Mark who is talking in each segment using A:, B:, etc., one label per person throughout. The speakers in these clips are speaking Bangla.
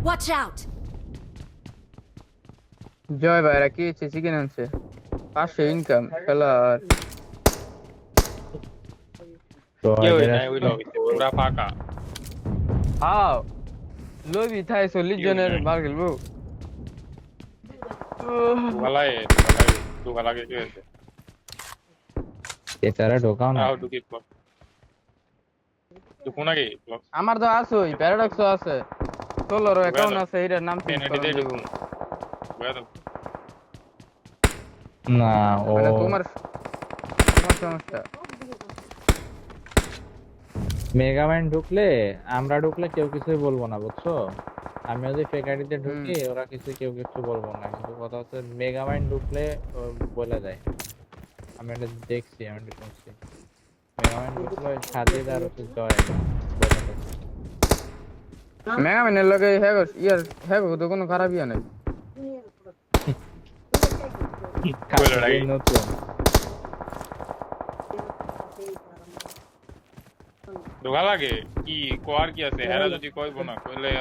A: Watch out!
B: জয় ভাইরা কি হচ্ছে চিকেন আনছে 500 ইনকাম খেলার
C: তো
D: কেউ
C: এদের
D: নাই ওই লবিতে পুরা ফাঁকা।
B: হাও লবি থাই 40
D: কেউ
B: জনের
D: নাই
B: বার খেলবো
D: দুগালায় দুগালায় দুগালা কিছু হয়েছে।
C: এছাড়া ঢোকাও না
D: আহ ঢুকি পর ঢুকু নাকি
B: আমার তো আছে প্যারাডক্সও আছে 16
D: ঢুকা
B: অ্যাকাউন্ট
D: দাও
B: আছে এটার নাম চেঞ্জ
D: টেনেটি
B: করন
D: দিয়ে
B: দিব
D: ঢুকু ঢুকা দাও।
C: না ও
B: মানে তোমার তোমার সমস্যা
C: মেগাম্যান ঢুকলে আমরা ঢুকলে কেউ কিছুই বলবো না বুঝছো। আমি যদি ফেক আইডিতে ঢুকি ওরা কেউ কিছু বলবো না, কিন্তু কথা হচ্ছে মেগাম্যান ঢুকলে ও বলে দেয়। আমি এটা দেখছি, আমি এটা শুনছি। মেগাম্যান ঢুকলে সাজিয়ে আর হচ্ছে জয় বলে দেয়।
B: মেগা মেনের লগে হ্যাগো ইয়ার হ্যাগো তো কোনো খারাপ ইয়া নাই
D: বলে রাখি।
C: এই নতুন
D: ঢোকা লাগে কি কোয়ার কি আছে হেরা যদি কইব না কইলে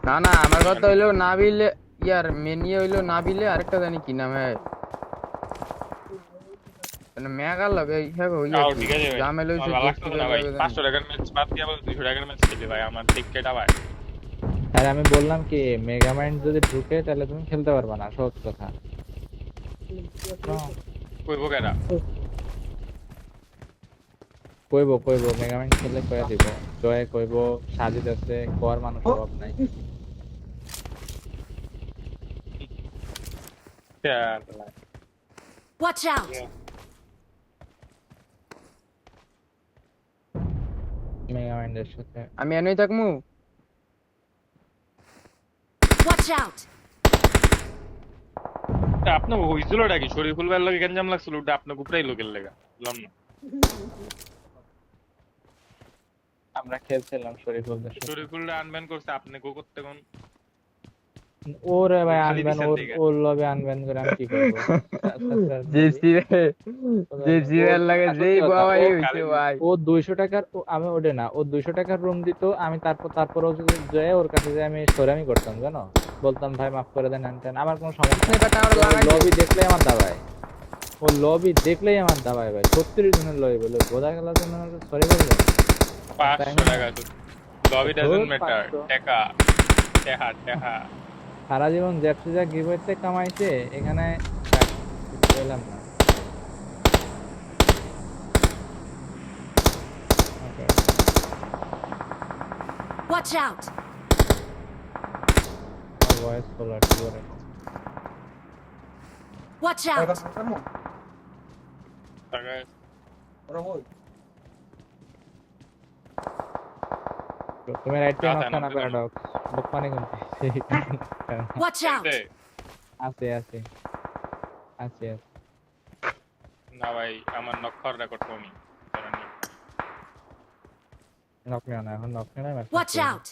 B: না না আমার কথা হইলো নাবিলে ইয়ার মেনিয়ে হইলো নাবিলে আরেকটা জানি কি নাম হয় মানে মেগার লগে হ্যাগো
D: তাও ঠিক আছে ভাই
B: জামেল হইছে
D: ভালো লাগতো না ভাই 500 টাকার ম্যাচ বাদ দিয়ে আবার 200 টাকার ম্যাচ খেলি ভাই আমার টিকেটটা ভাই।
C: আর আমি বললাম কি মেগাম্যান যদি ঢুকে তাহলে তুমি খেলতে পারবে না, সহজ কথা।
D: কইব কেডা
C: কইবো মেগাম্যান খেললে কয়ে দিব। জয় কইবো, সাজিদ আছে, কোয়ার মানুষ অভাব নাই।
A: Watch out!
C: মেগাম্যানের সাথে
B: আমি এনই থাকমু
A: Watch out!
D: আপনি হইছিল নাকি শরীফুল ভাইয়ের লগে গঞ্জাম লাগছিল ওটা আপনাকে উপরেই লোকের লেগা বললাম না।
C: আমরা খেলছিলাম শরীফুলদের সাথে।
D: শরীফুলটা আনব্যান করছে আপনি গো করতে কোন
C: ওরে ভাই
D: খালি
C: আনবেন,
D: দিছেন
C: ওর
D: দিকে।
C: ওর লবে আনবেন করে আমি কি করবো?
B: জেসি জেসি এর লাগে যেই বাবাই হইছে ভাই
C: ও 200 টাকার আমি ওডে না, ও 200 টাকার রুম দিত, আমি তারপরও যদি যায় ওর কাছে যে আমি সরামি করতাম জানো, বলতাম ভাই মাফ করে দেন আনতেন, আমার কোনো সমস্যা নেই।
B: এটা আমরা লাগাই
C: লবি দেখলেই আমার দাবায়, ও লবি দেখলেই আমার দাবায় ভাই। 36 জনের লবি বলে বোঝা গেল যে সরি বললো
D: 500 টাকা তো লবি ডাজন্ট ম্যাটার টাকা টাকা টাকা
C: সারা জীবন জ্যাপসিজা গিভওয়েতে কামাইছে, এখানে পেলাম না। ওকে
A: Watch out!
C: ভয়েস কলার কি করে?
A: Watch out!
D: টাকা
C: তুমি রাইট টাইম
D: রাতে
C: আসছো না
D: নামতে
C: প্যারাডক্স বকমানি কোনতে
A: Watch out!
C: আছে আছে আছে আছে।
D: না ভাই আমার নক্ষর রেকর্ড কমি
C: নক না এখন নক না
A: Watch out!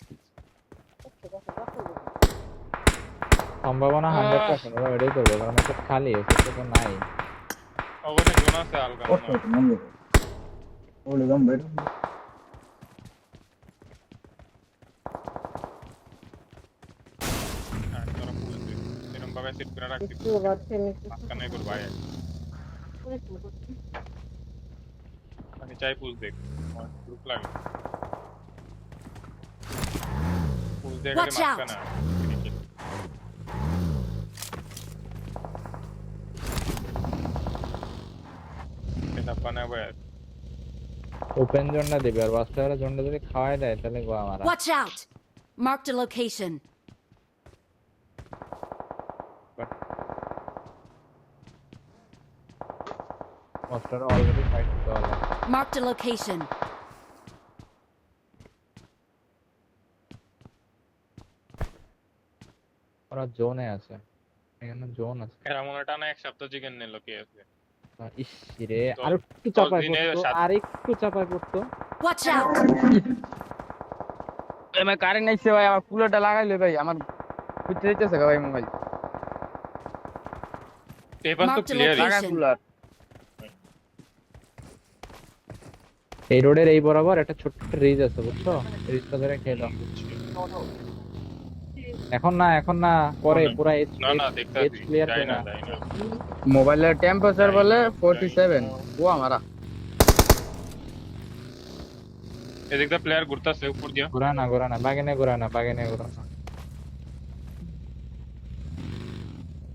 C: সম্ভাবনা 100% ওরা এটাই করবে, কারণ এটা খালি আছে, তো নাই।
D: ওখানে জোন আছে আলগা এরকম ভাবে সেট করে রাখছি মাঝখানে করবো ভাই আমি চাই পুজ দেখ আমার গ্রুপ লাগে পুজ দেখ
A: Watch out!
D: মাঝখানে এটা বানাবো
C: ওপেন জোনটা দিবে, আর বাস্টারে জোনটা যদি খাওয়াই দেয় তাহলে গো আমারা।
A: Watch out! Marked a location.
C: বাস্টারে অলরেডি ফাইট করা।
A: Marked a location.
C: ওরা জোনে আছে, এখানে জোন আছে।
D: এরা মনে হয় টানা এক সপ্তাহ চিকেন নিল কে আছে
C: ইস রে, আর একটু চাপায় করতো, আর একটু চাপায় করতো।
A: Watch out!
B: আমার কারেন্ট আইছে ভাই আমার কুলারটা লাগাইলে ভাই আমার ভিতরে যেতেছে ভাই মোবাইল
D: পেপার তো
A: Marked a
D: ক্লিয়ার
B: লাগা
A: location.
B: কুলার
C: এই রোডের এই বরাবর একটা ছোট্ট রিজ আছে বুঝছো, রিজটা ধরে খেয়ে দাও। এখন না পরে পুরা
D: না না দেখতাছি
C: ক্লিয়ার
D: যাই
C: করে
D: না
C: না
D: যাই না
B: মোবাইলের টেম্পারেচার বলে 47 ও আমারা
D: এদিকটা প্লেয়ার ঘুরতাছে উপর দিয়া
C: ঘোরা না বাগেনে ঘোরা না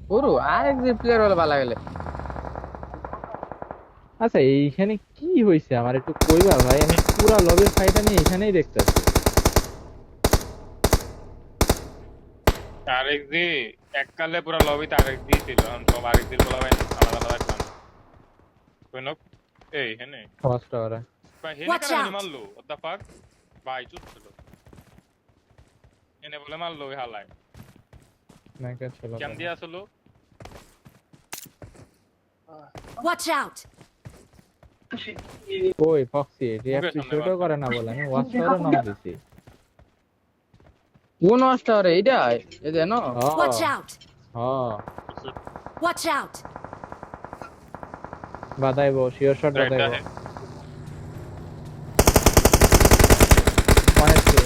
B: পুরো আরেক যে প্লেয়ার হলে ভালো গেলে
C: আচ্ছা এইখানে কি হয়েছে আমার একটু কইবা ভাই আমি পুরা লবির ফাইট আমি এখানেই দেখতেছি
D: আরেক জি এককালে পুরো লবিতে আরেক জি ছিল এখন সব আরেক জি বলা ভাই আলাদা আলাদা প্ল্যান কোন এই হেনে
C: ফার্স্ট ওরা
D: ভাই হেনে
A: Watch
D: কেন
A: out!
D: মারলো what the fuck ভাই চুপ ছিল এনে বলে মারলো ওই হালায়
C: নাকি ছিল
D: কেম দিয়া আসলো
A: Watch out!
C: ওই ফক্সি রিঅ্যাক্টিভেটও করে না বলে আমি ওয়াচ টাওয়ারে নাম দিছি
B: কোন মাস্টার এইটা এই যে না
A: Watch out!
C: হ্যাঁ
A: Watch out!
C: বাদাইবো শিওর শট বাদাইবো অনেস্টলি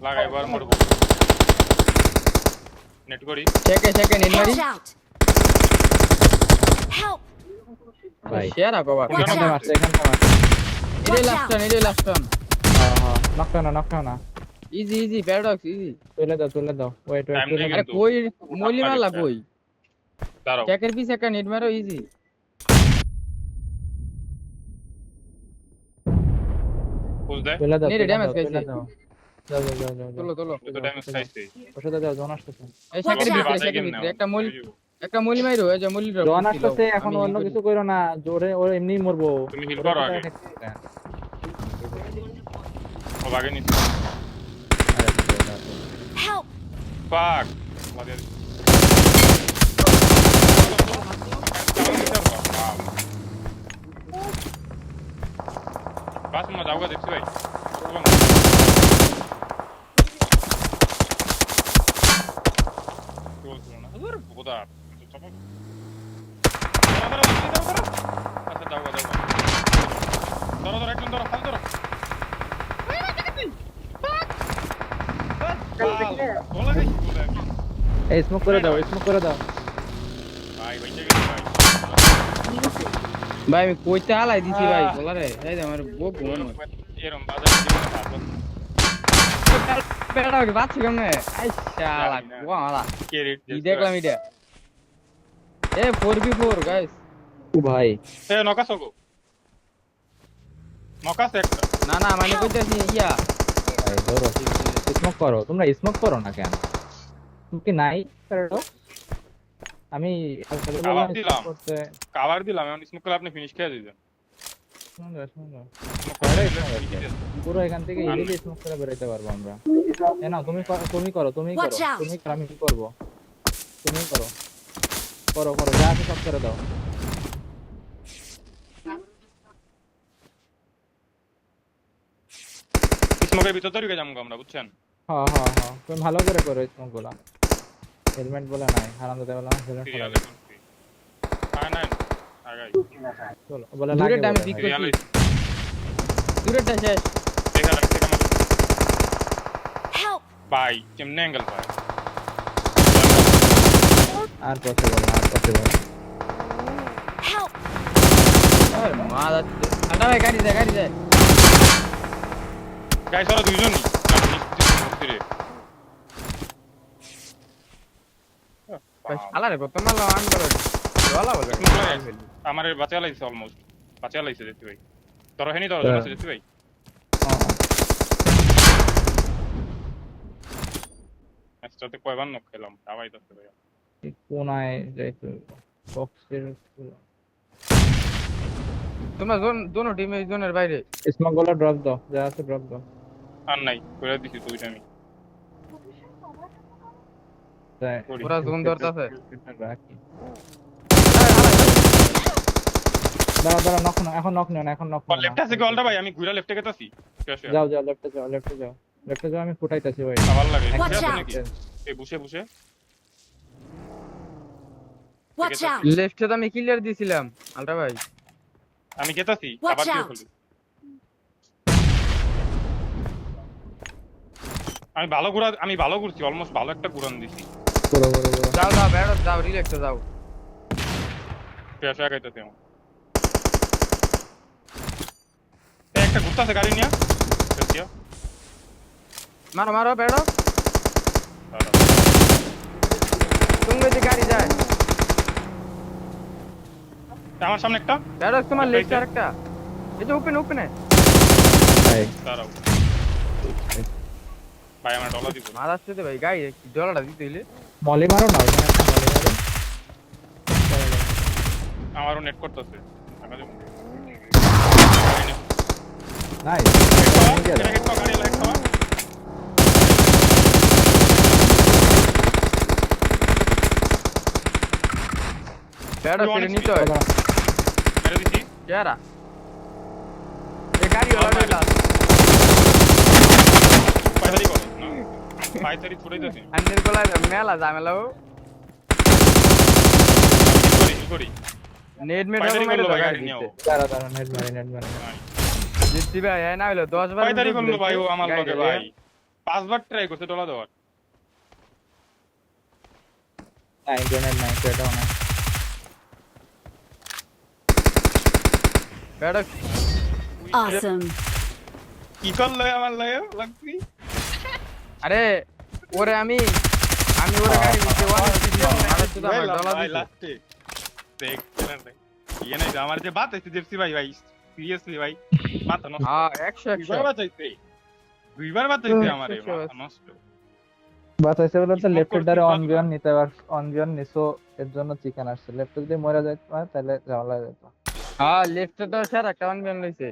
D: লাগাই বার মরবো নেট করি
B: চেকে নিন মারি
A: Watch out! Help!
C: ভাই
B: শেয়ার কভার
A: Watch
C: এখানে
A: out!
C: মারছে
B: এটাই লাস্ট টান
C: হ্যাঁ নকটা না
B: ইজি প্যারাডক্স ইজি
C: তুলে দাও ওয়েট
D: Time নেই
B: আরে
D: কিন্তু।
B: কই মলি মারলা কই
D: দাঁড়াও
B: চেকের পিছে একটা নেট মারো ইজি
D: বুঝ দে
C: তুলে দাও
B: নেটে damage খাইছে।
C: যাও
B: তোলো
D: তো টাইম খাইছে
C: ওর সাথে যাও জন আসতেছে
B: এই চেকের
A: Watch out!
B: ভিতরে চেকের ভিতরে একটা মলি মাইরো এই যে মলি
C: জন আসতেছে এখন অন্য কিছু কইরো না জোরে ওর এমনি মরবো
D: তুমি heal করো আগে। ও বাগে নিচ্ছে
A: Help!
D: ফাক বাদে বাস মা যাওগা দেখছি ভাই হাজার বোদা আচ্ছা যাওগা ধরো একজন ধরো হাল ধরো বলা দেখি বলে আমি
C: এই স্মোক করে দাও
D: ভাই বাইচে গেছে ভাই
B: ভাই আমি কইতে হালাই দিছি ভাই বলারে এই যে আমার বউ ঘুমানো
D: এরম বাজার জীবনে ভাবত
B: প্যারাডক্স বাচ্চা কেমনে আই শালা ও আমারা
D: কে রেট
B: কি দেখলাম এটা এ 4v4 গাইস
C: ও ভাই
D: এ নকাস গো নকাস একটা
B: না মানে কইতাছি ইয়া
C: ভাই ধরো স্মোক করো তোমরা স্মোক করো না কেন তুমি কি নাই প্যারাডক্স আমি
D: কাভার দিলাম।
C: করতে
D: কাভার দিলাম এখন স্মোক করে আপনি ফিনিশ করে দিবেন
C: শুনো
D: স্মোক করে দিলে
C: পুরো এখান থেকে ইজিলি স্মোক করে বেরোতে পারবো আমরা এ নাও তুমি করো
A: Watch out!
C: আমি কি করব তুমি করো যা আছে সব করে দাও
D: স্মোকের ভিতর তো ঢুকে যাবো আমরা বুঝছেন
C: হ্যাঁ তুমি ভালো করে করো স্মোক গুলা হেলমেট বলে নাই হারাম দিতে বলে না হেলমেট
D: সিরিয়ালে করছি না আগাই
C: চলো বলে
B: দূরেরটা আমি
C: লাগে
B: পিক
C: বলে
D: সিরিয়ালে
B: দূরেরটা শেষ
D: দেখা লাগছে কেমন
A: Help!
D: ভাই কেমনে অ্যাঙ্গেল পায়
C: আর পসিবল
A: Help!
B: আরে মা যাচ্ছে আটা ভাই গাড়ি যায়
D: গাইস ওরা দুইজনই রে
B: ভাই শালা রে কত মাল আন্ডার ওয়ালা বলে
D: আমার বাঁচা লাইছে অলমোস্ট বাঁচা লাইছে দেখতে ভাই ধরো হেনি ধরো আছে দেখতে ভাই একসাথে কয়বার নক খেলাম আবাই দেখতে ভাই
C: কোনায় যাইতো বক্সের
B: তোমরা দোনো টিমে জোনের বাইরে
C: স্মোক গুলো ড্রপ দাও যা আছে ড্রপ দাও
D: আর নাই করে দিছি দুইটা আমি
C: তাই
B: ওরা জোন ধরতাছে
C: রাখি দাঁড়া এখন নক নিও না
D: লেফট আছে গলটা ভাই আমি ঘুরা লেফটে গেতাছি
C: যাও লেফটে যাও আমি ফুটাইতাছি ভাই
D: ভালো লাগে
A: Watch
D: আছে
A: out!
D: নাকি এই বসে
A: Watch out!
B: লেফটে তো আমি ক্লিয়ার দিছিলাম আলটা ভাই
D: আমি গেতাছি
A: Watch
D: আবার কি
A: out!
D: হলো আমি ভালো করছি, অলমোস্ট ভালো একটা কুরান দিছি।
C: পুরো পুরো পুরো
B: যাও যাও বেড়ো যাও রিল্যাক্সে যাও।
D: পেশ হয়ে গেছে আমার। একটা ঘুরতেছে গাড়ি নিয়ে। দেখছিও?
B: মারো মারো বেড়ো। তুমি যে গাড়ি যায়
D: আমার সামনে একটা
B: বেড়ো তোমার লেফট আরেকটা। এই যে ওপেন ওপেনে
C: ভাই
D: দাঁড়াও। ভাই আমার ডলার দিব।
B: মার আসছে তো ভাই গাড়ি ডলারটা দিতে হইলে।
C: মলি মারো না, ওখানে একটা মলি মারো।
D: আমারও নেট করতেছে।
C: নাইস
B: বেড়ো ফিরে নিতে হয় চেহারা। এই গাড়ি ওলা বেলা আন্নের গলায় মেলা ঝামেলা ও নেট মেট হবে মেরে দাও গাড়ি দিতে।
C: দাঁড়া দাঁড়া, নেট মারি
B: জিতছি ভাই না হইলো 10 বার
D: ভাই ও আমার লগে ভাই 5 বার ট্রাই করছে ডলা দেওয়ার।
C: 9 এটাও না।
B: বেড়ো
A: Awesome.
D: কি করলো আমার লাগে লাগছি।
B: আরে ওরে আমি ওরে গাড়ি দিতে ওয়ান দিলাম আর তো আমার ডলার
D: ভাই
B: দিতে।
D: লাস্টে দেখ কেন রে ইয়ে নাই আমার যে বাত আছে জেপসি ভাই সিরিয়াসলি ভাই মাথা নষ্ট।
B: হ্যাঁ 100
D: দুইবার বাঁচাইছে আমারে মাথা নষ্ট।
C: বাতাইছে বলে তো
D: Smoke
C: লেফট
D: করতে
C: দ্বারা
D: পারতো
C: অন বিয়ন নিতে পার, অন বিয়ন নিসো, এর জন্য চিকেন আসছে। লেফট যদি মরে যায় তাহলে ঝামেলা যেত।
B: হ্যাঁ লেফটে তো স্যার একটা ওয়ান বিয়ান লইছে।